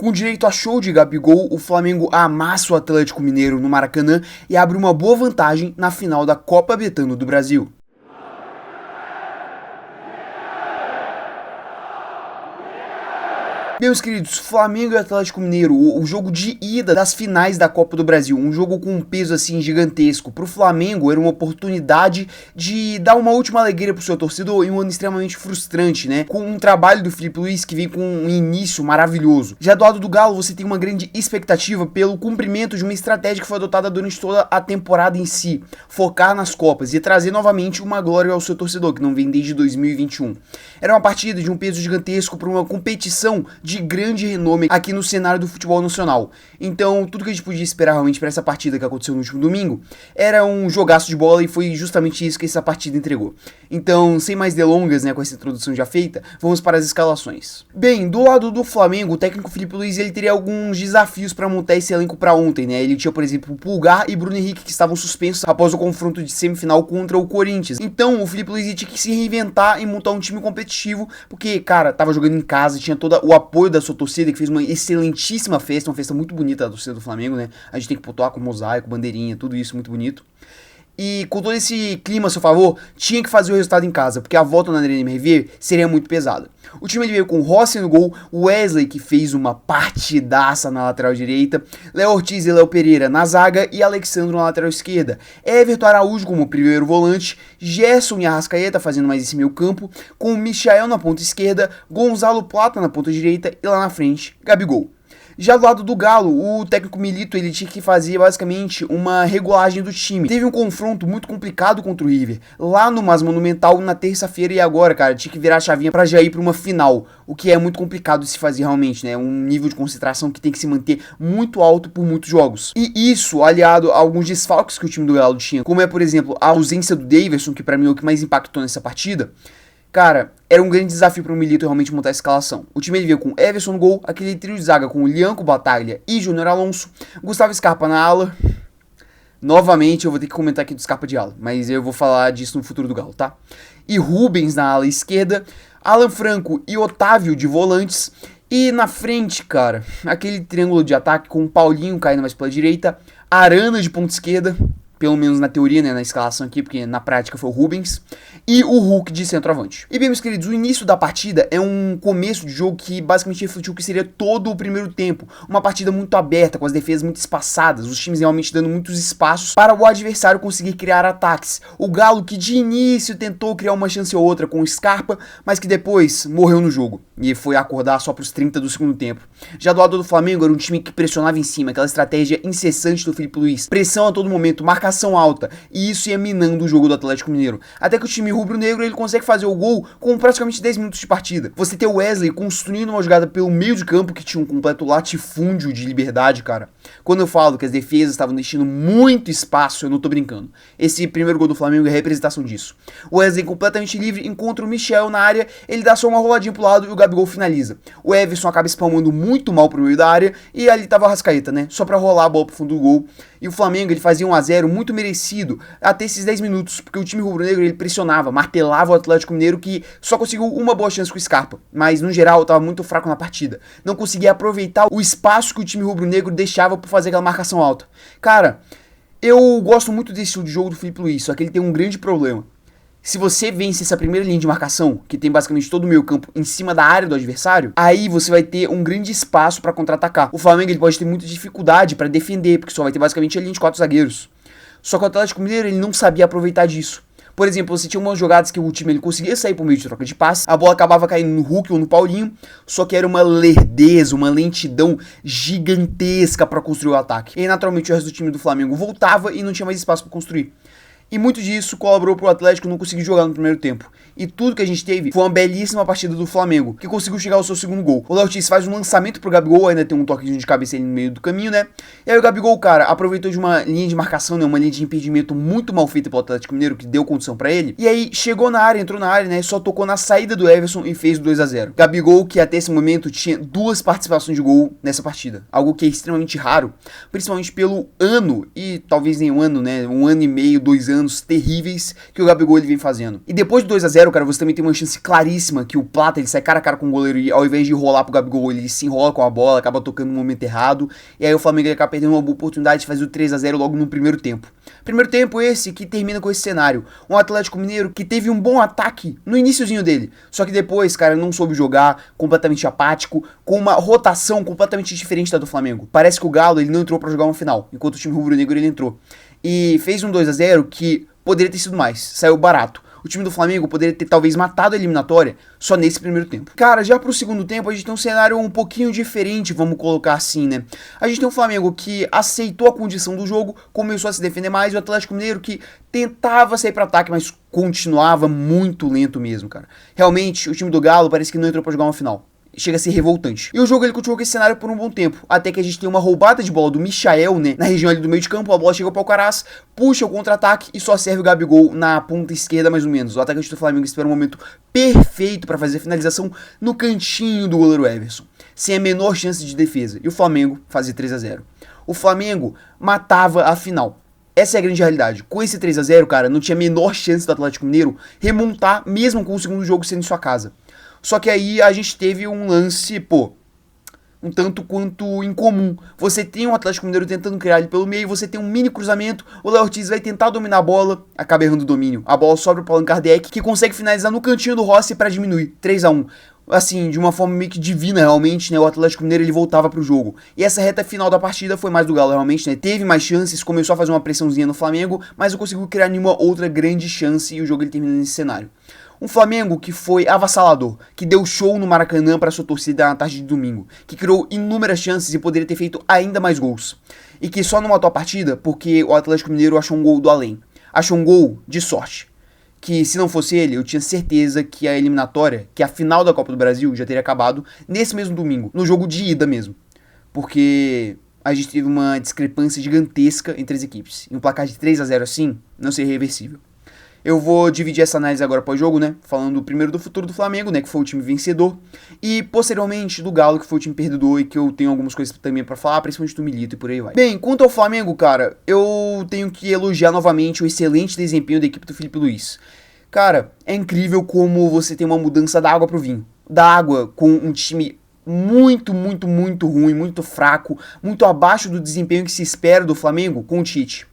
Com direito a show de Gabigol, o Flamengo amassa o Atlético Mineiro no Maracanã e abre uma boa vantagem na final da Copa Betano do Brasil. Meus queridos, Flamengo e Atlético Mineiro, o jogo de ida das finais da Copa do Brasil, um jogo com um peso assim gigantesco. Pro Flamengo era uma oportunidade de dar uma última alegria pro seu torcedor em um ano extremamente frustrante, né? Com um trabalho do Filipe Luís que vem com um início maravilhoso. Já do lado do Galo, você tem uma grande expectativa pelo cumprimento de uma estratégia que foi adotada durante toda a temporada em si, focar nas Copas e trazer novamente uma glória ao seu torcedor, que não vem desde 2021. Era uma partida de um peso gigantesco para uma competição de grande renome aqui no cenário do futebol nacional. Então, tudo que a gente podia esperar realmente para essa partida que aconteceu no último domingo era um jogaço de bola e foi justamente isso que essa partida entregou. Então, sem mais delongas, né, com essa introdução já feita, vamos para as escalações. Bem, do lado do Flamengo, o técnico Filipe Luís ele teria alguns desafios para montar esse elenco para ontem, né? Ele tinha, por exemplo, Pulgar e Bruno Henrique que estavam suspensos após o confronto de semifinal contra o Corinthians. Então, o Filipe Luís tinha que se reinventar e montar um time competitivo, porque, cara, tava jogando em casa, tinha todo o apoio da sua torcida, que fez uma excelentíssima festa, uma festa muito bonita da torcida do Flamengo, né? A gente tem que pontuar com mosaico, bandeirinha, tudo isso muito bonito. E com todo esse clima a seu favor, tinha que fazer o resultado em casa, porque a volta na Arena MRV seria muito pesada. O time ele veio com Rossi no gol, Wesley que fez uma partidaça na lateral direita, Léo Ortiz e Léo Pereira na zaga e Alexandro na lateral esquerda, Everton Araújo como primeiro volante, Gerson e Arrascaeta fazendo mais esse meio campo, com Michael na ponta esquerda, Gonzalo Plata na ponta direita e lá na frente, Gabigol. Já do lado do Galo, o técnico Milito ele tinha que fazer basicamente uma regulagem do time. Teve um confronto muito complicado contra o River, lá no Mas Monumental na terça-feira e agora, cara, tinha que virar a chavinha pra já ir pra uma final, o que é muito complicado de se fazer realmente, né? Um nível de concentração que tem que se manter muito alto por muitos jogos. E isso, aliado a alguns desfalques que o time do Galo tinha, como é, por exemplo, a ausência do Daverson, que pra mim é o que mais impactou nessa partida, cara, era um grande desafio para o Milito realmente montar a escalação. O time ele veio com Everson no gol, aquele trio de zaga com Lianco Bataglia e Júnior Alonso, Gustavo Scarpa na ala. Novamente eu vou ter que comentar aqui do Scarpa de ala, mas eu vou falar disso no futuro do Galo, tá? E Rubens na ala esquerda, Alan Franco e Otávio de volantes. E na frente, cara, aquele triângulo de ataque com o Paulinho caindo mais pela direita, Arana de ponta esquerda, pelo menos na teoria, né, na escalação aqui, porque na prática foi o Rubens, e o Hulk de centroavante. E bem, meus queridos, o início da partida é um começo de jogo que basicamente refletiu o que seria todo o primeiro tempo. Uma partida muito aberta, com as defesas muito espaçadas, os times realmente dando muitos espaços para o adversário conseguir criar ataques. O Galo que de início tentou criar uma chance ou outra com o Scarpa, mas que depois morreu no jogo e foi acordar só para os 30 do segundo tempo. Já do lado do Flamengo era um time que pressionava em cima, aquela estratégia incessante do Filipe Luís, pressão a todo momento, marcação alta, e isso ia minando o jogo do Atlético Mineiro. Até que o time rubro-negro ele consegue fazer o gol com praticamente 10 minutos de partida. Você ter o Wesley construindo uma jogada pelo meio de campo que tinha um completo latifúndio de liberdade, cara. Quando eu falo que as defesas estavam deixando muito espaço, eu não tô brincando. Esse primeiro gol do Flamengo é a representação disso. O Wesley completamente livre, encontra o Michel na área, ele dá só uma roladinha pro lado e o Gabigol finaliza. O Everson acaba espalmando muito mal pro meio da área e ali tava o Arrascaeta, né? Só pra rolar a bola pro fundo do gol. E o Flamengo ele fazia 1-0 muito merecido até esses 10 minutos, porque o time rubro-negro ele pressionava, martelava o Atlético Mineiro que só conseguiu uma boa chance com o Scarpa, mas no geral estava muito fraco na partida. Não conseguia aproveitar o espaço que o time rubro-negro deixava para fazer aquela marcação alta. Cara, eu gosto muito desse estilo de jogo do Filipe Luís, só que ele tem um grande problema. Se você vence essa primeira linha de marcação, que tem basicamente todo o meio campo em cima da área do adversário, aí você vai ter um grande espaço para contra-atacar. O Flamengo ele pode ter muita dificuldade para defender, porque só vai ter basicamente a linha de 4 zagueiros. Só que o Atlético Mineiro ele não sabia aproveitar disso. Por exemplo, você tinha umas jogadas que o time ele conseguia sair por meio de troca de passe, a bola acabava caindo no Hulk ou no Paulinho, só que era uma lerdeza, uma lentidão gigantesca para construir o ataque. E aí, naturalmente o resto do time do Flamengo voltava e não tinha mais espaço para construir. E muito disso colaborou pro Atlético não conseguir jogar no primeiro tempo. E tudo que a gente teve foi uma belíssima partida do Flamengo, que conseguiu chegar ao seu segundo gol. O Léo Ortiz faz um lançamento pro Gabigol, ainda tem um toquezinho de cabeça ali no meio do caminho, né? E aí o Gabigol, cara, aproveitou de uma linha de marcação, né? Uma linha de impedimento muito mal feita pelo Atlético Mineiro, que deu condição pra ele. E aí chegou na área, entrou na área, né? Só tocou na saída do Everson e fez 2-0. Gabigol, que até esse momento tinha 2 participações de gol nessa partida. Algo que é extremamente raro, principalmente pelo ano, e talvez nem um ano, né? 1 ano e meio, 2 anos anos terríveis que o Gabigol ele vem fazendo. E depois do 2 a 0, cara, você também tem uma chance claríssima que o Plata ele sai cara a cara com o goleiro e ao invés de rolar pro Gabigol, ele se enrola com a bola, acaba tocando no momento errado. E aí o Flamengo ele acaba perdendo uma boa oportunidade de fazer o 3 a 0 logo no primeiro tempo. Primeiro tempo esse que termina com esse cenário. Um Atlético Mineiro que teve um bom ataque no iniciozinho dele. Só que depois, cara, não soube jogar, completamente apático, com uma rotação completamente diferente da do Flamengo. Parece que o Galo ele não entrou pra jogar uma final, enquanto o time rubro-negro ele entrou. E fez um 2 a 0 que poderia ter sido mais, saiu barato. O time do Flamengo poderia ter talvez matado a eliminatória só nesse primeiro tempo. Cara, já pro segundo tempo a gente tem um cenário um pouquinho diferente, vamos colocar assim, né? A gente tem um Flamengo que aceitou a condição do jogo, começou a se defender mais, e o Atlético Mineiro que tentava sair para ataque, mas continuava muito lento mesmo, cara. Realmente, o time do Galo parece que não entrou pra jogar uma final. Chega a ser revoltante. E o jogo ele continuou com esse cenário por um bom tempo, até que a gente tem uma roubada de bola do Michael, né, na região ali do meio de campo, a bola chega para o Alcaraz, puxa o contra-ataque e só serve o Gabigol na ponta esquerda mais ou menos. O atacante do Flamengo espera um momento perfeito para fazer a finalização no cantinho do goleiro Everson, sem a menor chance de defesa, e o Flamengo fazia 3 a 0. O Flamengo matava a final. Essa é a grande realidade. Com esse 3 a 0, cara, não tinha a menor chance do Atlético Mineiro remontar, mesmo com o segundo jogo sendo em sua casa. Só que aí a gente teve um lance, pô, um tanto quanto incomum. Você tem um Atlético Mineiro tentando criar ali pelo meio, você tem um mini cruzamento, o Léo Ortiz vai tentar dominar a bola, acaba errando o domínio. A bola sobra para o Allan Kardec, que consegue finalizar no cantinho do Rossi para diminuir, 3 a 1. Assim, de uma forma meio que divina realmente, né, o Atlético Mineiro ele voltava pro jogo. E essa reta final da partida foi mais do Galo realmente, né, teve mais chances, começou a fazer uma pressãozinha no Flamengo, mas não conseguiu criar nenhuma outra grande chance e o jogo ele termina nesse cenário. Um Flamengo que foi avassalador, que deu show no Maracanã para sua torcida na tarde de domingo, que criou inúmeras chances e poderia ter feito ainda mais gols. E que só não matou a partida porque o Atlético Mineiro achou um gol do além. Achou um gol de sorte. Que se não fosse ele, eu tinha certeza que a eliminatória, que a final da Copa do Brasil já teria acabado nesse mesmo domingo, no jogo de ida mesmo. Porque a gente teve uma discrepância gigantesca entre as equipes. E um placar de 3 a 0 assim, não seria reversível. Eu vou dividir essa análise agora pós-jogo, né? Falando primeiro do futuro do Flamengo, né? Que foi o time vencedor. E posteriormente do Galo, que foi o time perdedor e que eu tenho algumas coisas também pra falar, principalmente do Milito e por aí vai. Bem, quanto ao Flamengo, cara, eu tenho que elogiar novamente o excelente desempenho da equipe do Felipe Luiz. Cara, é incrível como você tem uma mudança da água pro vinho. Da água com um time muito ruim, muito fraco, muito abaixo do desempenho que se espera do Flamengo com o Tite.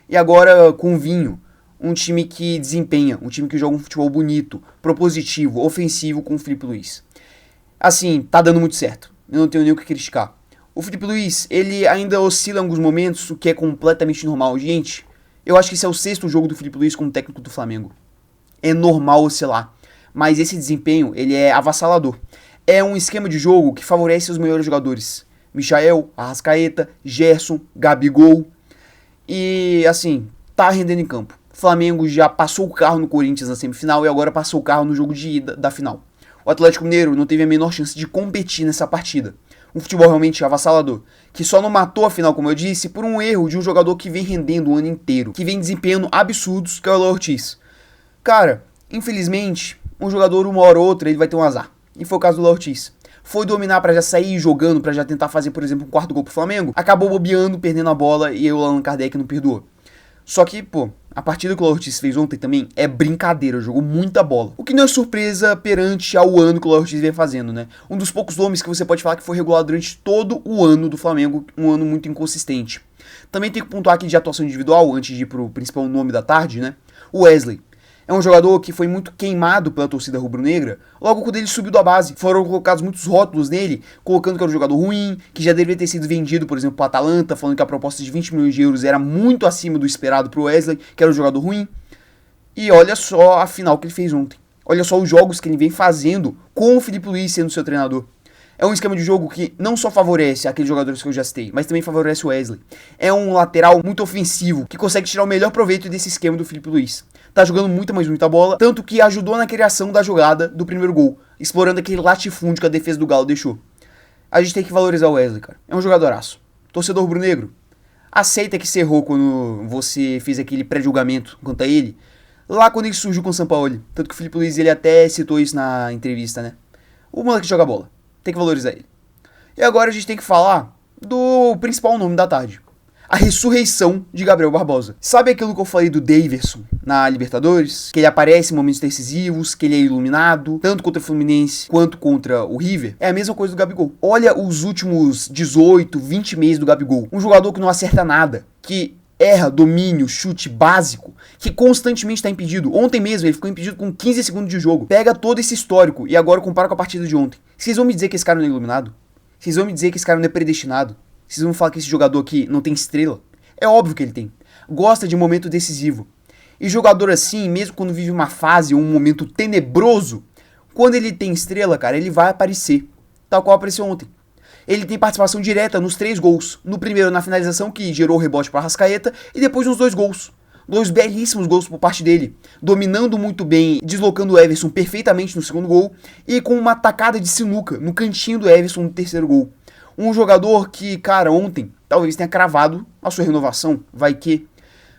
E agora com o vinho. Um time que desempenha, um time que joga um futebol bonito, propositivo, ofensivo com o Felipe Luiz. Assim, tá dando muito certo. Eu não tenho nem o que criticar. O Felipe Luiz, ele ainda oscila em alguns momentos, o que é completamente normal. Gente, eu acho que esse é o 6º jogo do Felipe Luiz como técnico do Flamengo. É normal oscilar. Mas esse desempenho, ele é avassalador. É um esquema de jogo que favorece os melhores jogadores. Michael, Arrascaeta, Gerson, Gabigol. E, assim, tá rendendo em campo. O Flamengo já passou o carro no Corinthians na semifinal e agora passou o carro no jogo de ida da final. O Atlético Mineiro não teve a menor chance de competir nessa partida. Um futebol realmente avassalador, que só não matou a final, como eu disse, por um erro de um jogador que vem rendendo o ano inteiro, que vem desempenhando absurdos, que é o Léo Ortiz. Cara, infelizmente, um jogador uma hora ou outra ele vai ter um azar. E foi o caso do Léo Ortiz. Foi dominar pra já sair jogando, pra já tentar fazer, por exemplo, um quarto gol pro Flamengo, acabou bobeando, perdendo a bola e aí o Allan Kardec não perdoou. Só que, pô, a partida que o Léo Ortiz fez ontem também é brincadeira, jogou muita bola. O que não é surpresa perante ao ano que o Léo Ortiz vem fazendo, né? Um dos poucos nomes que você pode falar que foi regular durante todo o ano do Flamengo, um ano muito inconsistente. Também tem que pontuar aqui de atuação individual, antes de ir pro principal nome da tarde, né? O Wesley. É um jogador que foi muito queimado pela torcida rubro-negra logo quando ele subiu da base. Foram colocados muitos rótulos nele, colocando que era um jogador ruim, que já deveria ter sido vendido, por exemplo, para o Atalanta, falando que a proposta de 20 milhões de euros era muito acima do esperado para o Wesley, que era um jogador ruim. E olha só a final que ele fez ontem. Olha só os jogos que ele vem fazendo com o Felipe Luiz sendo seu treinador. É um esquema de jogo que não só favorece aqueles jogadores que eu já citei, mas também favorece o Wesley. É um lateral muito ofensivo, que consegue tirar o melhor proveito desse esquema do Felipe Luiz. Tá jogando muita bola, tanto que ajudou na criação da jogada do primeiro gol, explorando aquele latifúndio que a defesa do Galo deixou. A gente tem que valorizar o Wesley, cara. É um jogadoraço. Torcedor rubro-negro, aceita que você errou quando você fez aquele pré-julgamento quanto a ele, lá quando ele surgiu com o Sampaoli. Tanto que o Felipe Luiz, ele até citou isso na entrevista, né? O moleque joga bola. Tem que valorizar ele. E agora a gente tem que falar do principal nome da tarde. a ressurreição de Gabriel Barbosa. Sabe aquilo que eu falei do Daverson na Libertadores? Que ele aparece em momentos decisivos, que ele é iluminado, tanto contra o Fluminense quanto contra o River? É a mesma coisa do Gabigol. Olha os últimos 18, 20 meses do Gabigol. Um jogador que não acerta nada, que erra domínio, chute básico, que constantemente está impedido. Ontem mesmo ele ficou impedido com 15 segundos de jogo. Pega todo esse histórico e agora compara com a partida de ontem. Vocês vão me dizer que esse cara não é iluminado? Vocês vão me dizer que esse cara não é predestinado? Vocês vão falar que esse jogador aqui não tem estrela? É óbvio que ele tem. Gosta de momento decisivo. E jogador assim, mesmo quando vive uma fase ou um momento tenebroso, quando ele tem estrela, cara, ele vai aparecer. Tal qual apareceu ontem. Ele tem participação direta nos 3 gols. No primeiro, na finalização, que gerou o rebote para Arrascaeta, e depois nos 2 gols. 2 belíssimos gols por parte dele. Dominando muito bem, deslocando o Everson perfeitamente no segundo gol, e com uma tacada de sinuca no cantinho do Everson no terceiro gol. Um jogador que, cara, ontem, talvez tenha cravado a sua renovação. Vai que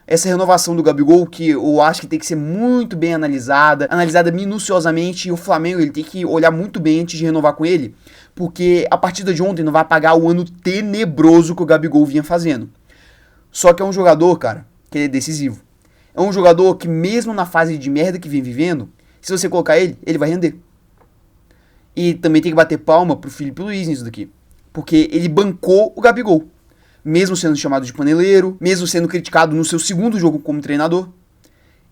essa renovação do Gabigol, que eu acho que tem que ser muito bem analisada minuciosamente, e o Flamengo ele tem que olhar muito bem antes de renovar com ele, porque a partida de ontem não vai apagar o ano tenebroso que o Gabigol vinha fazendo. Só que é um jogador, cara, que ele é decisivo. É um jogador que mesmo na fase de merda que vem vivendo, se você colocar ele, ele vai render. E também tem que bater palma pro Felipe Luiz nisso daqui, porque ele bancou o Gabigol. Mesmo sendo chamado de paneleiro, mesmo sendo criticado no seu segundo jogo como treinador,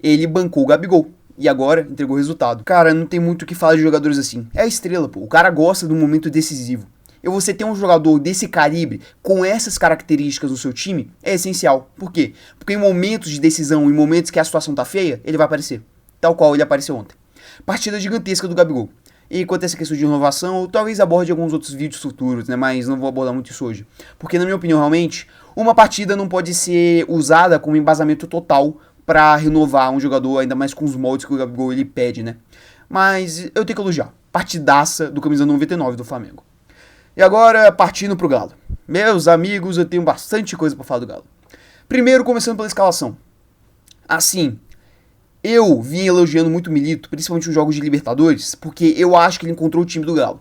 ele bancou o Gabigol. E agora entregou o resultado. Cara, não tem muito o que falar de jogadores assim. É a estrela, pô. O cara gosta do momento decisivo. E você ter um jogador desse calibre, com essas características no seu time, é essencial. Por quê? Porque em momentos de decisão, em momentos que a situação tá feia, ele vai aparecer. Tal qual ele apareceu ontem. Partida gigantesca do Gabigol. E quanto a essa questão de renovação, eu talvez aborde alguns outros vídeos futuros, né? Mas não vou abordar muito isso hoje. Porque, na minha opinião, realmente, uma partida não pode ser usada como embasamento total para renovar um jogador, ainda mais com os moldes que o Gabigol ele pede, né? Mas eu tenho que elogiar. Partidaça do camisa 99 do Flamengo. E agora, partindo pro Galo. Meus amigos, eu tenho bastante coisa para falar do Galo. Primeiro, começando pela escalação. Assim, eu vim elogiando muito o Milito, principalmente nos jogos de Libertadores, porque eu acho que ele encontrou o time do Galo.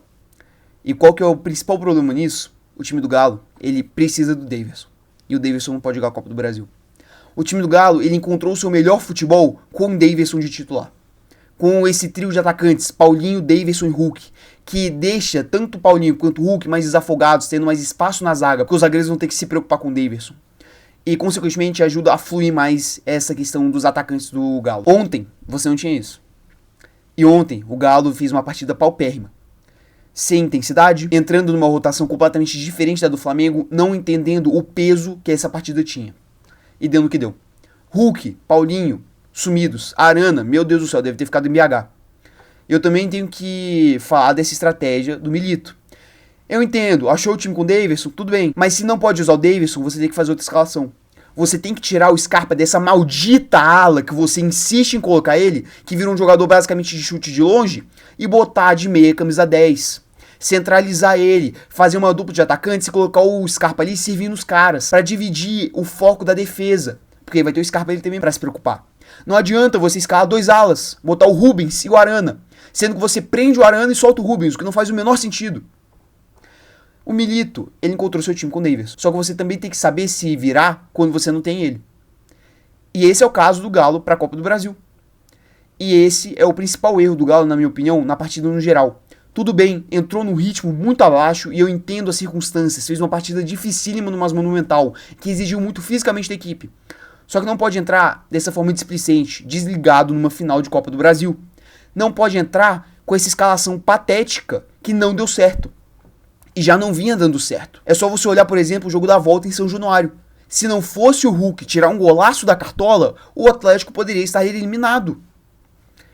E qual que é o principal problema nisso? O time do Galo, ele precisa do Daverson. E o Daverson não pode jogar a Copa do Brasil. O time do Galo, ele encontrou o seu melhor futebol com o Daverson de titular. Com esse trio de atacantes, Paulinho, Daverson e Hulk, que deixa tanto o Paulinho quanto o Hulk mais desafogados, tendo mais espaço na zaga, porque os zagueiros vão ter que se preocupar com o Daverson. E, consequentemente, ajuda a fluir mais essa questão dos atacantes do Galo. Ontem, você não tinha isso. E ontem, o Galo fez uma partida paupérrima. Sem intensidade, entrando numa rotação completamente diferente da do Flamengo, não entendendo o peso que essa partida tinha. E deu no que deu. Hulk, Paulinho, sumidos. Arana, meu Deus do céu, deve ter ficado em BH. Eu também tenho que falar dessa estratégia do Milito. Eu entendo, achou o time com o Daverson, tudo bem. Mas se não pode usar o Daverson, você tem que fazer outra escalação. Você tem que tirar o Scarpa dessa maldita ala que você insiste em colocar ele, que vira um jogador basicamente de chute de longe, e botar de meia camisa 10. Centralizar ele, fazer uma dupla de atacantes e colocar o Scarpa ali servindo os caras, para dividir o foco da defesa. Porque vai ter o Scarpa ali também para se preocupar. Não adianta você escalar 2 alas, botar o Rubens e o Arana, sendo que você prende o Arana e solta o Rubens, o que não faz o menor sentido. O Milito, ele encontrou seu time com o Daverson. Só que você também tem que saber se virar quando você não tem ele. E esse é o caso do Galo para a Copa do Brasil. E esse é o principal erro do Galo, na minha opinião, na partida no geral. Tudo bem, entrou num ritmo muito abaixo e eu entendo as circunstâncias. Fez uma partida dificílima no Monumental, que exigiu muito fisicamente da equipe. Só que não pode entrar dessa forma displicente, desligado numa final de Copa do Brasil. Não pode entrar com essa escalação patética que não deu certo. E já não vinha dando certo. É só você olhar, por exemplo, o jogo da volta em São Januário. Se não fosse o Hulk tirar um golaço da Cartola, o Atlético poderia estar eliminado.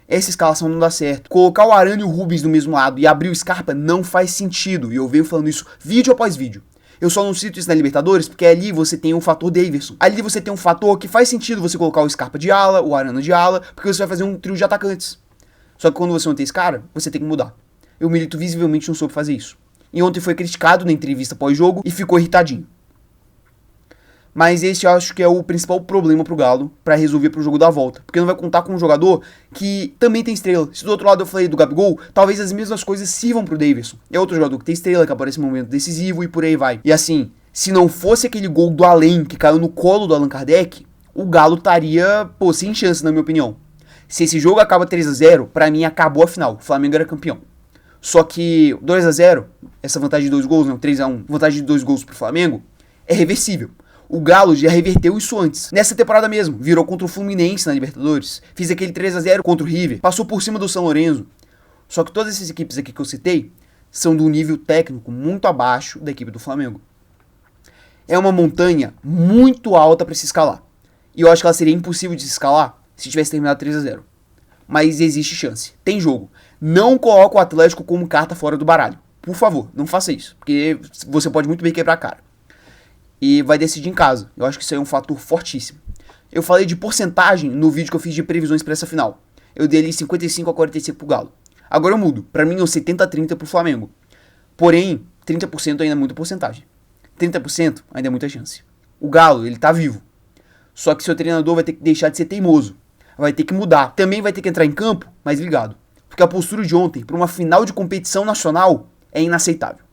Essa escalação não dá certo. Colocar o Arana e o Rubens do mesmo lado e abrir o Scarpa não faz sentido. E eu venho falando isso vídeo após vídeo. Eu só não cito isso na Libertadores porque ali você tem um fator Daverson. Ali você tem um fator que faz sentido você colocar o Scarpa de ala, o Arana de ala, porque você vai fazer um trio de atacantes. Só que quando você não tem esse cara, você tem que mudar. E o Milito visivelmente não soube fazer isso. E ontem foi criticado na entrevista pós-jogo e ficou irritadinho. Mas esse eu acho que é o principal problema pro Galo para resolver pro jogo da volta. Porque não vai contar com um jogador que também tem estrela. Se do outro lado eu falei do Gabigol, talvez as mesmas coisas sirvam pro Daverson. É outro jogador que tem estrela, que aparece em um momento decisivo e por aí vai. E assim, Se não fosse aquele gol do além que caiu no colo do Allan Kardec, o Galo estaria, sem chance, na minha opinião. Se esse jogo acaba 3-0, pra mim acabou a final. O Flamengo era campeão. Só que 2-0, essa vantagem de 2 gols, não, 3-1, vantagem de 2 gols pro Flamengo, é reversível. O Galo já reverteu isso antes. Nessa temporada mesmo, virou contra o Fluminense na Libertadores, fez aquele 3-0 contra o River, passou por cima do São Lourenço. Só que todas essas equipes aqui que eu citei são de um nível técnico muito abaixo da equipe do Flamengo. É uma montanha muito alta para se escalar. E eu acho que ela seria impossível de se escalar se tivesse terminado 3-0. Mas existe chance. Tem jogo. Não coloque o Atlético como carta fora do baralho. Por favor, não faça isso. Porque você pode muito bem quebrar a cara. E vai decidir em casa. Eu acho que isso aí é um fator fortíssimo. Eu falei de porcentagem no vídeo que eu fiz de previsões para essa final. Eu dei ali 55-45 pro Galo. Agora eu mudo. Pra mim é 70-30 pro Flamengo. Porém, 30% ainda é muita porcentagem. 30% ainda é muita chance. O Galo, ele tá vivo. Só que seu treinador vai ter que deixar de ser teimoso. Vai ter que mudar. Também vai ter que entrar em campo mais ligado. Porque a postura de ontem, para uma final de competição nacional, é inaceitável.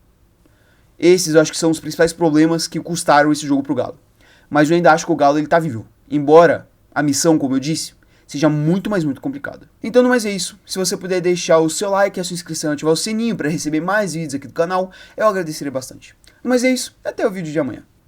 Esses eu acho que são os principais problemas que custaram esse jogo pro Galo. Mas eu ainda acho que o Galo ele tá vivo. Embora a missão, como eu disse, seja muito, mas muito complicada. Então não mais é isso. Se você puder deixar o seu like, a sua inscrição e ativar o sininho para receber mais vídeos aqui do canal, eu agradeceria bastante. Mas é isso. Até o vídeo de amanhã.